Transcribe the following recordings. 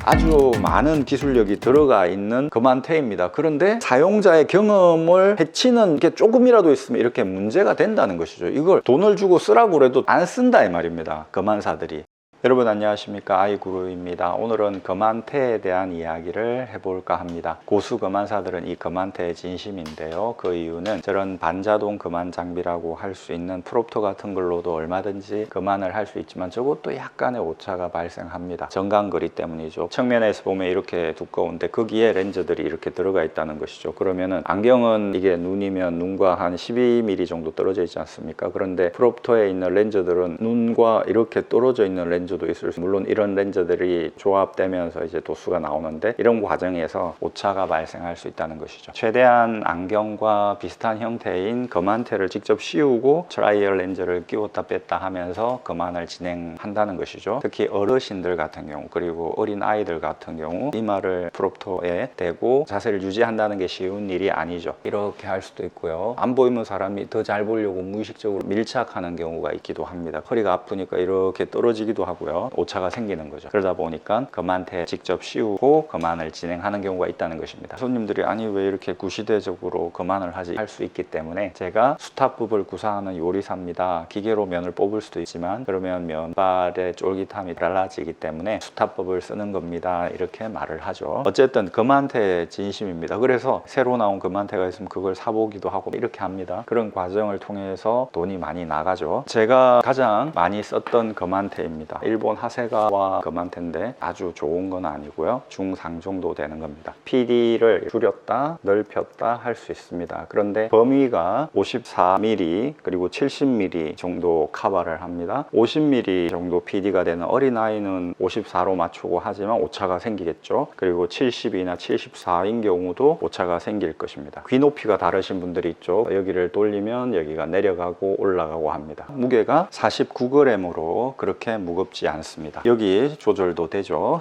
아주 많은 기술력이 들어가 있는 거만테입니다. 그런데 사용자의 경험을 해치는 게 조금이라도 있으면 이렇게 문제가 된다는 것이죠. 이걸 돈을 주고 쓰라고 해도 안 쓴다 이 말입니다. 거만사들이. 여러분 안녕하십니까, 아이구루입니다. 오늘은 거만테에 대한 이야기를 해볼까 합니다. 고수 거만사들은 이 거만테의 진심인데요. 그 이유는 저런 반자동 거만 장비라고 할 수 있는 프롭터 같은 걸로도 얼마든지 거만을 할 수 있지만 저것도 약간의 오차가 발생합니다. 정강거리 때문이죠. 측면에서 보면 이렇게 두꺼운데 거기에 렌즈들이 이렇게 들어가 있다는 것이죠. 그러면은 안경은 이게 눈이면 눈과 한 12mm 정도 떨어져 있지 않습니까? 그런데 프롭터에 있는 렌즈들은 눈과 이렇게 떨어져 있는 렌즈도 있을 수, 물론 이런 렌즈들이 조합되면서 이제 도수가 나오는데 이런 과정에서 오차가 발생할 수 있다는 것이죠. 최대한 안경과 비슷한 형태인 거만테를 직접 씌우고 트라이얼 렌즈를 끼웠다 뺐다 하면서 거만을 진행한다는 것이죠. 특히 어르신들 같은 경우, 그리고 어린 아이들 같은 경우 이마를 프롭터에 대고 자세를 유지한다는 게 쉬운 일이 아니죠. 이렇게 할 수도 있고요. 안 보이는 사람이 더 잘 보려고 무의식적으로 밀착하는 경우가 있기도 합니다. 허리가 아프니까 이렇게 떨어지기도 하고요. 오차가 생기는 거죠. 그러다 보니까 거만테 직접 씌우고 거만을 진행하는 경우가 있다는 것입니다. 손님들이 아니 왜 이렇게 구시대적으로 거만을 하지 할 수 있기 때문에 제가 수탑법을 구사하는 요리사입니다. 기계로 면을 뽑을 수도 있지만 그러면 면발의 쫄깃함이 달라지기 때문에 수탑법을 쓰는 겁니다. 이렇게 말을 하죠. 어쨌든 거만테의 진심입니다. 그래서 새로 나온 거만테가 있으면 그걸 사보기도 하고 이렇게 합니다. 그런 과정을 통해서 돈이 많이 나가죠. 제가 가장 많이 썼던 거만테입니다. 일본 하세가와 거만테인데 아주 좋은 건 아니고요. 중상 정도 되는 겁니다. PD를 줄였다 넓혔다 할 수 있습니다. 그런데 범위가 54mm 그리고 70mm 정도 커버를 합니다. 50mm 정도 PD가 되는 어린아이는 54로 맞추고 하지만 오차가 생기겠죠. 그리고 70이나 74인 경우도 오차가 생길 것입니다. 귀 높이가 다르신 분들이 있죠. 여기를 돌리면 여기가 내려가고 올라가고 합니다. 무게가 49g으로 그렇게 무겁지 않습니다. 여기 조절도 되죠.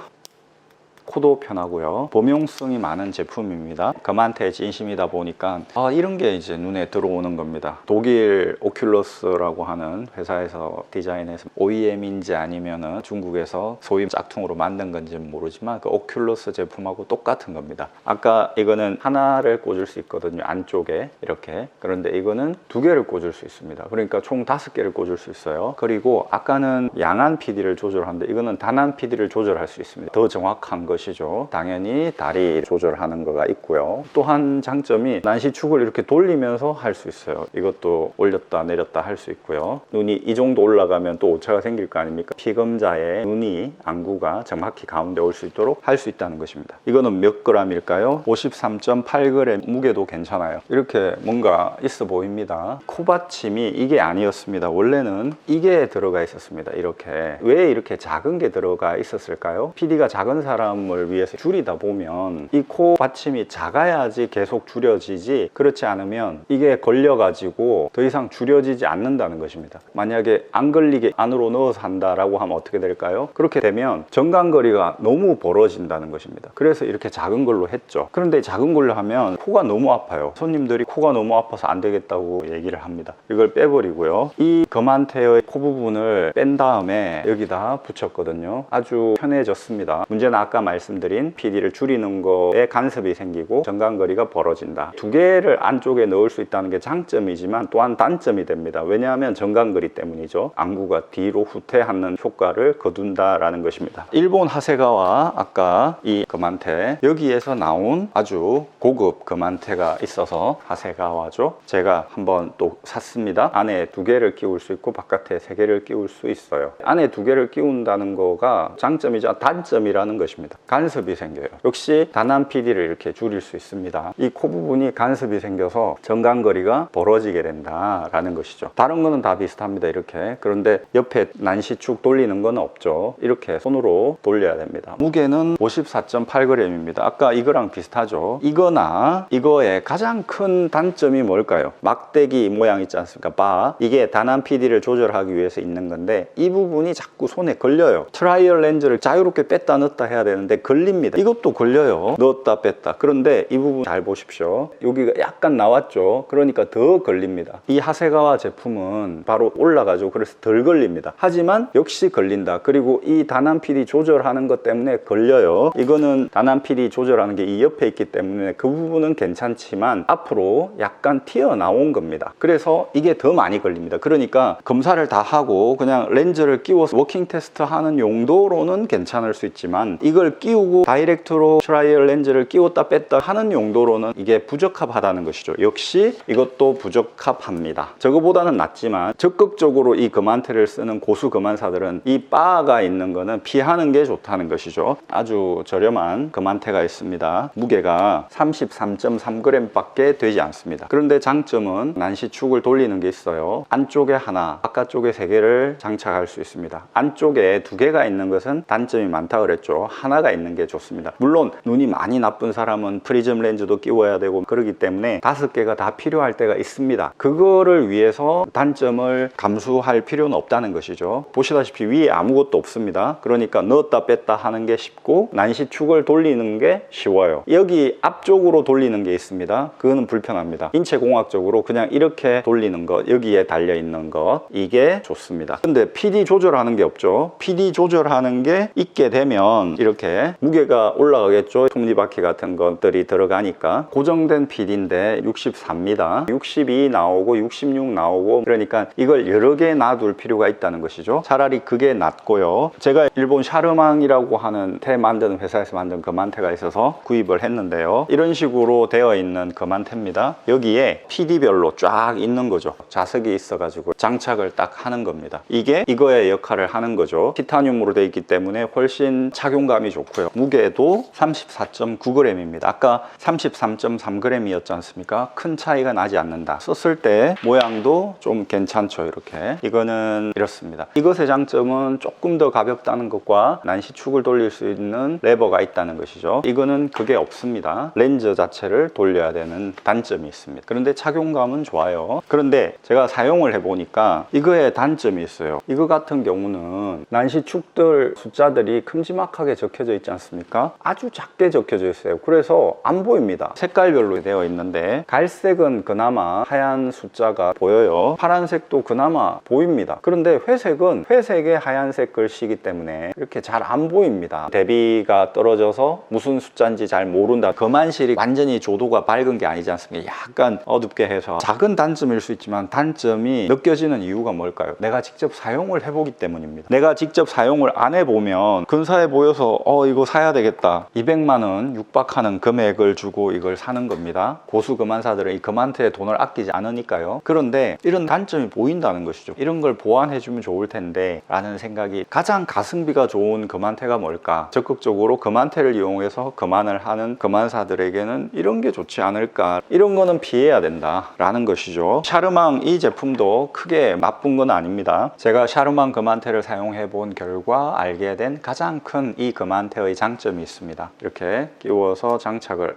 코도 편하고요. 범용성이 많은 제품입니다. 거만테의 진심이다 보니까 이런 게 이제 눈에 들어오는 겁니다. 독일 오큘러스라고 하는 회사에서 디자인해서 OEM인지 아니면은 중국에서 소위 짝퉁으로 만든 건지는 모르지만 그 오큘러스 제품하고 똑같은 겁니다. 아까 이거는 하나를 꽂을 수 있거든요. 안쪽에 이렇게. 그런데 이거는 두 개를 꽂을 수 있습니다. 그러니까 총 5개를 꽂을 수 있어요. 그리고 아까는 양한 PD를 조절하는데 이거는 단한 PD를 조절할 수 있습니다. 더 정확한 것이죠. 당연히 다리 조절하는 거가 있고요. 또 한 장점이 난시축을 이렇게 돌리면서 할 수 있어요. 이것도 올렸다 내렸다 할 수 있고요. 눈이 이 정도 올라가면 또 오차가 생길 거 아닙니까? 피검자의 눈이 안구가 정확히 가운데 올 수 있도록 할 수 있다는 것입니다. 이거는 몇 g일까요? 53.8g. 무게도 괜찮아요. 이렇게 뭔가 있어 보입니다. 코받침이 이게 아니었습니다. 원래는 이게 들어가 있었습니다. 이렇게. 왜 이렇게 작은 게 들어가 있었을까요? PD가 작은 사람을 위해서 줄이다 보면 이 코 받침이 작아야지 계속 줄여지지, 그렇지 않으면 이게 걸려가지고 더 이상 줄여지지 않는다는 것입니다. 만약에 안 걸리게 안으로 넣어서 한다라고 하면 어떻게 될까요? 그렇게 되면 정강거리가 너무 벌어진다는 것입니다. 그래서 이렇게 작은 걸로 했죠. 그런데 작은 걸로 하면 코가 너무 아파요. 손님들이 코가 너무 아파서 안 되겠다고 얘기를 합니다. 이걸 빼버리고요. 이 거만테의 코 부분을 뺀 다음에 여기다 붙였거든요. 아주 편해졌습니다. 문제는 아까 말씀드린 PD를 줄이는 거에 간섭이 생기고 정강거리가 벌어진다. 두 개를 안쪽에 넣을 수 있다는 게 장점이지만 또한 단점이 됩니다. 왜냐하면 정강거리 때문이죠. 안구가 뒤로 후퇴하는 효과를 거둔다라는 것입니다. 일본 하세가와 아까 이 거만테, 여기에서 나온 아주 고급 거만테가 있어서 하세가와죠. 제가 한번 또 샀습니다. 안에 두 개를 끼울 수 있고 바깥에 세 개를 끼울 수 있어요. 안에 두 개를 끼운다는 거가 장점이자 단점이라는 것입니다. 간섭이 생겨요. 역시 단한 PD를 이렇게 줄일 수 있습니다. 이 코 부분이 간섭이 생겨서 정강거리가 벌어지게 된다라는 것이죠. 다른 거는 다 비슷합니다. 이렇게. 그런데 옆에 난시축 돌리는 건 없죠. 이렇게 손으로 돌려야 됩니다. 무게는 54.8g입니다. 아까 이거랑 비슷하죠. 이거나 이거의 가장 큰 단점이 뭘까요? 막대기 모양 있지 않습니까? 바. 이게 단한 PD를 조절하기 위해서 있는 건데 이 부분이 자꾸 손에 걸려요. 트라이얼 렌즈를 자유롭게 뺐다 넣었다 해야 되는데 하는데 걸립니다. 이것도 걸려요. 넣었다 뺐다. 그런데 이 부분 잘 보십시오. 여기가 약간 나왔죠. 그러니까 더 걸립니다. 이 하세가와 제품은 바로 올라가죠. 그래서 덜 걸립니다. 하지만 역시 걸린다. 그리고 이 단한 PD 조절하는 것 때문에 걸려요. 이거는 단한 PD 조절하는 게 이 옆에 있기 때문에 그 부분은 괜찮지만 앞으로 약간 튀어나온 겁니다. 그래서 이게 더 많이 걸립니다. 그러니까 검사를 다 하고 그냥 렌즈를 끼워서 워킹 테스트 하는 용도로는 괜찮을 수 있지만 이걸 끼우고 다이렉트로 트라이얼 렌즈를 끼웠다 뺐다 하는 용도로는 이게 부적합하다는 것이죠. 역시 이것도 부적합합니다. 저거보다는 낫지만 적극적으로 이 금한테를 쓰는 고수 금한사들은 이 바가 있는 거는 피하는 게 좋다는 것이죠. 아주 저렴한 금한테가 있습니다. 무게가 33.3g 밖에 되지 않습니다. 그런데 장점은 난시축을 돌리는 게 있어요. 안쪽에 하나, 바깥쪽에 3개를 장착할 수 있습니다. 안쪽에 2개가 있는 것은 단점이 많다 그랬죠. 하나가 있는 게 좋습니다. 물론 눈이 많이 나쁜 사람은 프리즘 렌즈도 끼워야 되고 그러기 때문에 5개가 다 필요할 때가 있습니다. 그거를 위해서 단점을 감수할 필요는 없다는 것이죠. 보시다시피 위에 아무것도 없습니다. 그러니까 넣었다 뺐다 하는 게 쉽고 난시축을 돌리는 게 쉬워요. 여기 앞쪽으로 돌리는 게 있습니다. 그거는 불편합니다. 인체공학적으로 그냥 이렇게 돌리는 것, 여기에 달려있는 것, 이게 좋습니다. 근데 PD 조절하는 게 없죠. PD 조절하는 게 있게 되면 이렇게 무게가 올라가겠죠. 톱니바퀴 같은 것들이 들어가니까. 고정된 PD인데 64입니다 62 나오고 66 나오고, 그러니까 이걸 여러 개 놔둘 필요가 있다는 것이죠. 차라리 그게 낫고요. 제가 일본 샤르망이라고 하는 테 만드는 회사에서 만든 금한테가 있어서 구입을 했는데요. 이런 식으로 되어 있는 금한테입니다. 여기에 PD별로 쫙 있는 거죠. 자석이 있어가지고 장착을 딱 하는 겁니다. 이게 이거의 역할을 하는 거죠. 티타늄으로 되어 있기 때문에 훨씬 착용감이 좋고요. 무게도 34.9g입니다. 아까 33.3g이었지 않습니까? 큰 차이가 나지 않는다. 썼을 때 모양도 좀 괜찮죠. 이렇게. 이거는 이렇습니다. 이것의 장점은 조금 더 가볍다는 것과 난시축을 돌릴 수 있는 레버가 있다는 것이죠. 이거는 그게 없습니다. 렌즈 자체를 돌려야 되는 단점이 있습니다. 그런데 착용감은 좋아요. 그런데 제가 사용을 해보니까 이거에 단점이 있어요. 이거 같은 경우는 난시축들 숫자들이 큼지막하게 적혀져 있지 않습니까? 아주 작게 적혀져 있어요. 그래서 안 보입니다. 색깔별로 되어 있는데 갈색은 그나마 하얀 숫자가 보여요. 파란색도 그나마 보입니다. 그런데 회색은 회색의 하얀색 글씨이기 때문에 이렇게 잘 안 보입니다. 대비가 떨어져서 무슨 숫자인지 잘 모른다. 금한실이 완전히 조도가 밝은 게 아니지 않습니까? 약간 어둡게 해서 작은 단점일 수 있지만 단점이 느껴지는 이유가 뭘까요? 내가 직접 사용을 해보기 때문입니다. 내가 직접 사용을 안 해보면 근사해 보여서 이거 사야 되겠다. 200만 원 육박하는 금액을 주고 이걸 사는 겁니다. 고수 금한사들은 이 금한테에 돈을 아끼지 않으니까요. 그런데 이런 단점이 보인다는 것이죠. 이런 걸 보완해주면 좋을 텐데 라는 생각이, 가장 가성비가 좋은 금한테가 뭘까? 적극적으로 금한테를 이용해서 금한을 하는 금한사들에게는 이런 게 좋지 않을까. 이런 거는 피해야 된다 라는 것이죠. 샤르망 이 제품도 크게 나쁜 건 아닙니다. 제가 샤르망 금한테를 사용해 본 결과 알게 된 가장 큰 이 금한테의 장점이 있습니다. 이렇게 끼워서 장착을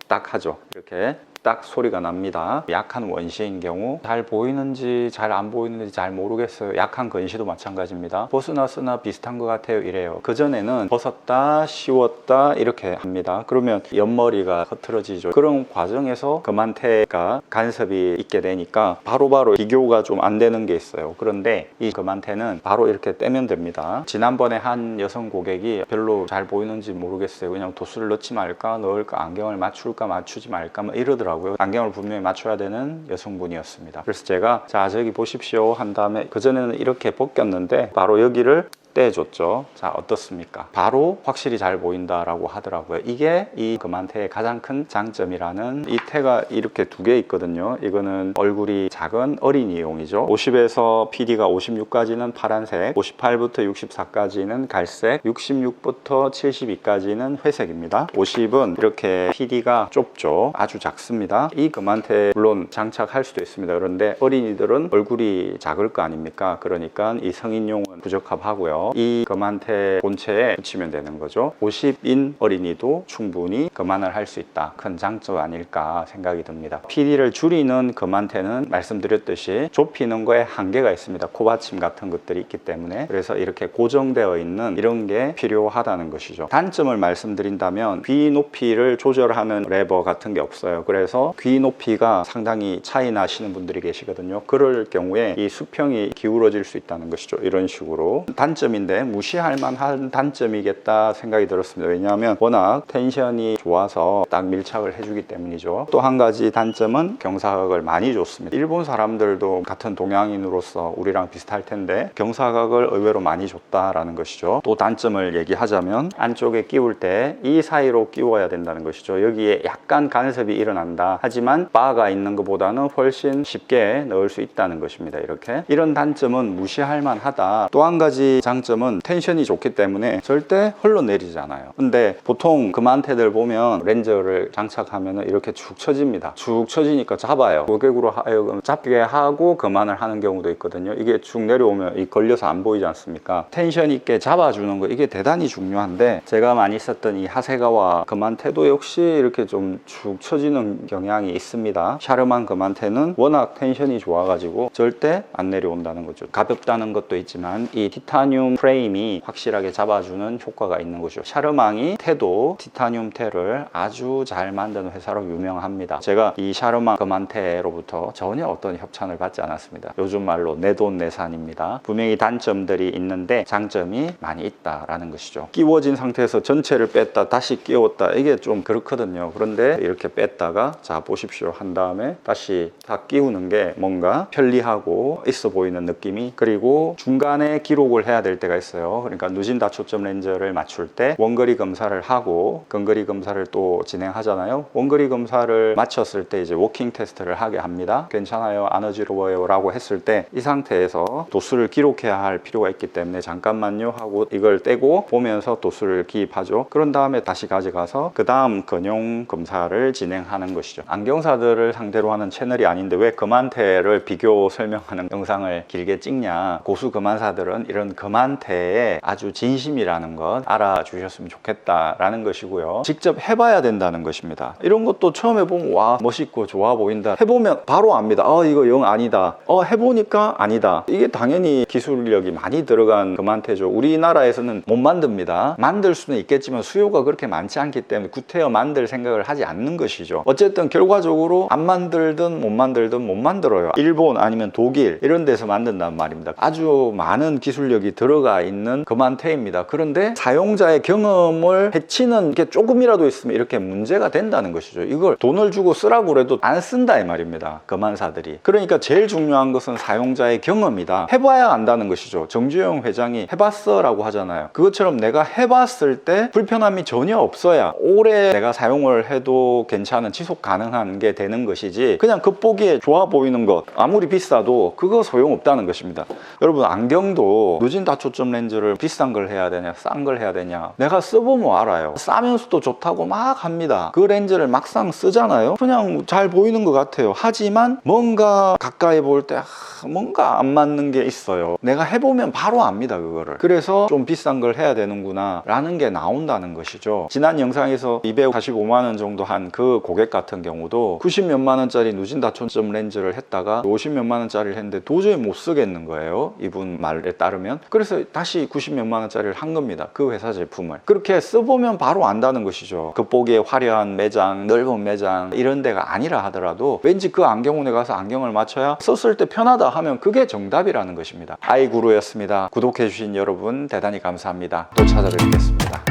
딱 하죠. 이렇게 딱 소리가 납니다. 약한 원시인 경우 잘 보이는지 잘 안 보이는지 잘 모르겠어요. 약한 건시도 마찬가지입니다. 벗으나 쓰나 비슷한 것 같아요. 이래요. 그전에는 벗었다 씌웠다 이렇게 합니다. 그러면 옆머리가 흐트러지죠. 그런 과정에서 금한테가 간섭이 있게 되니까 바로바로 비교가 좀 안 되는 게 있어요. 그런데 이 금한테는 바로 이렇게 떼면 됩니다. 지난번에 한 여성 고객이 별로 잘 보이는지 모르겠어요. 그냥 도수를 넣지 말까 넣을까 안경을 맞출까 맞추지 말까 뭐 이러더라고요. 안경을 분명히 맞춰야 되는 여성분이었습니다. 그래서 제가 자 저기 보십시오 한 다음에, 그전에는 이렇게 벗겼는데 바로 여기를 떼줬죠. 자 어떻습니까? 바로 확실히 잘 보인다라고 하더라고요. 이게 이 금한테의 가장 큰 장점이라는, 이 테가 이렇게 2개 있거든요. 이거는 얼굴이 작은 어린이용이죠. 50에서 PD가 56까지는 파란색, 58부터 64까지는 갈색, 66부터 72까지는 회색입니다. 50은 이렇게 PD가 좁죠. 아주 작습니다. 이 금한테 물론 장착할 수도 있습니다. 그런데 어린이들은 얼굴이 작을 거 아닙니까? 그러니까 이 성인용은 부적합하고요. 해서 이 금한테 본체에 붙이면 되는 거죠. 50인 어린이도 충분히 금한을 할 수 있다. 큰 장점 아닐까 생각이 듭니다. PD를 줄이는 금한테는 말씀드렸듯이 좁히는 거에 한계가 있습니다. 코받침 같은 것들이 있기 때문에. 그래서 이렇게 고정되어 있는 이런 게 필요하다는 것이죠. 단점을 말씀드린다면 귀 높이를 조절하는 레버 같은 게 없어요. 그래서 귀 높이가 상당히 차이 나시는 분들이 계시거든요. 그럴 경우에 이 수평이 기울어질 수 있다는 것이죠. 이런 식으로. 단점인데 무시할 만한 단점이겠다 생각이 들었습니다. 왜냐하면 워낙 텐션이 좋아서 딱 밀착을 해주기 때문이죠. 또 한 가지 단점은 경사각을 많이 줬습니다. 일본 사람들도 같은 동양인으로서 우리랑 비슷할 텐데 경사각을 의외로 많이 줬다라는 것이죠. 또 단점을 얘기하자면 안쪽에 끼울 때 이 사이로 끼워야 된다는 것이죠. 여기에 약간 간섭이 일어난다. 하지만 바가 있는 것보다는 훨씬 쉽게 넣을 수 있다는 것입니다. 이렇게. 이런 단점은 무시할 만하다. 또 한 가지 장점은 텐션이 좋기 때문에 절대 흘러내리지 않아요. 근데 보통 금한테들 보면 렌즈를 장착하면 이렇게 축 처집니다. 축 처지니까 잡아요. 고객으로 하여금 잡게 하고 금한을 하는 경우도 있거든요. 이게 쭉 내려오면 걸려서 안 보이지 않습니까? 텐션 있게 잡아주는 거, 이게 대단히 중요한데, 제가 많이 썼던 이 하세가와 금한테도 역시 이렇게 좀 축 처지는 경향이 있습니다. 샤르만 금한테는 워낙 텐션이 좋아가지고 절대 안 내려온다는 거죠. 가볍다는 것도 있지만 이 티타늄 프레임이 확실하게 잡아주는 효과가 있는 거죠. 샤르망이 태도 티타늄 태를 아주 잘 만드는 회사로 유명합니다. 제가 이 샤르망 금한테로부터 전혀 어떤 협찬을 받지 않았습니다. 요즘 말로 내돈내산입니다. 분명히 단점들이 있는데 장점이 많이 있다라는 것이죠. 끼워진 상태에서 전체를 뺐다 다시 끼웠다, 이게 좀 그렇거든요. 그런데 이렇게 뺐다가 자 보십시오 한 다음에 다시 다 끼우는 게 뭔가 편리하고 있어 보이는 느낌이, 그리고 중간에 기록을 해야 될 때가 있어요. 그러니까 누진 다초점 렌즈를 맞출 때 원거리 검사를 하고 근거리 검사를 또 진행하잖아요. 원거리 검사를 마쳤을 때 이제 워킹 테스트를 하게 합니다. 괜찮아요, 안 어지러워요 라고 했을 때 이 상태에서 도수를 기록해야 할 필요가 있기 때문에 잠깐만요 하고 이걸 떼고 보면서 도수를 기입하죠. 그런 다음에 다시 가져가서 그 다음 근용 검사를 진행하는 것이죠. 안경사들을 상대로 하는 채널이 아닌데 왜 금한테를 비교 설명하는 영상을 길게 찍냐. 고수 금한사들은 이런 금한테에 아주 진심이라는 것 알아주셨으면 좋겠다라는 것이고요. 직접 해봐야 된다는 것입니다. 이런 것도 처음 해보면 와 멋있고 좋아 보인다, 해보면 바로 압니다. 이거 영 아니다. 해보니까 아니다. 이게 당연히 기술력이 많이 들어간 금한테죠. 우리나라에서는 못 만듭니다. 만들 수는 있겠지만 수요가 그렇게 많지 않기 때문에 구태여 만들 생각을 하지 않는 것이죠. 어쨌든 결과적으로 안 만들든 못 만들든 못 만들어요. 일본 아니면 독일 이런 데서 만든단 말입니다. 아주 많은 기술력이 들어가 있는 금한테입니다. 그런데 사용자의 경험을 해치는 게 조금이라도 있으면 이렇게 문제가 된다는 것이죠. 이걸 돈을 주고 쓰라고 그래도 안 쓴다 이 말입니다. 금한사들이. 그러니까 제일 중요한 것은 사용자의 경험이다. 해봐야 안다는 것이죠. 정주영 회장이 해봤어 라고 하잖아요. 그것처럼 내가 해봤을 때 불편함이 전혀 없어야 오래 내가 사용을 해도 괜찮은 지속 가능한 게 되는 것이지, 그냥 겉보기에 좋아 보이는 것 아무리 비싸도 그거 소용없다는 것입니다. 여러분 안경도 누진 다초점 렌즈를 비싼 걸 해야 되냐 싼 걸 해야 되냐, 내가 써보면 알아요. 싸면서도 좋다고 막 합니다. 그 렌즈를 막상 쓰잖아요. 그냥 잘 보이는 것 같아요. 하지만 뭔가 가까이 볼 때 뭔가 안 맞는 게 있어요. 내가 해보면 바로 압니다 그거를. 그래서 좀 비싼 걸 해야 되는구나 라는 게 나온다는 것이죠. 지난 영상에서 245만 원 정도 한 그 고객 같은 경우도 90몇만 원짜리 누진 다초점 렌즈를 했다가 50몇만 원짜리를 했는데 도저히 못 쓰겠는 거예요, 이분 말에 따르면. 그래서 다시 90몇만 원짜리를 한 겁니다, 그 회사 제품을. 그렇게 써보면 바로 안다는 것이죠. 겉보기에 화려한 매장, 넓은 매장 이런 데가 아니라 하더라도 왠지 그 안경원에 가서 안경을 맞춰야 썼을 때 편하다 하면 그게 정답이라는 것입니다. 아이구루였습니다. 구독해주신 여러분 대단히 감사합니다. 또 찾아뵙겠습니다.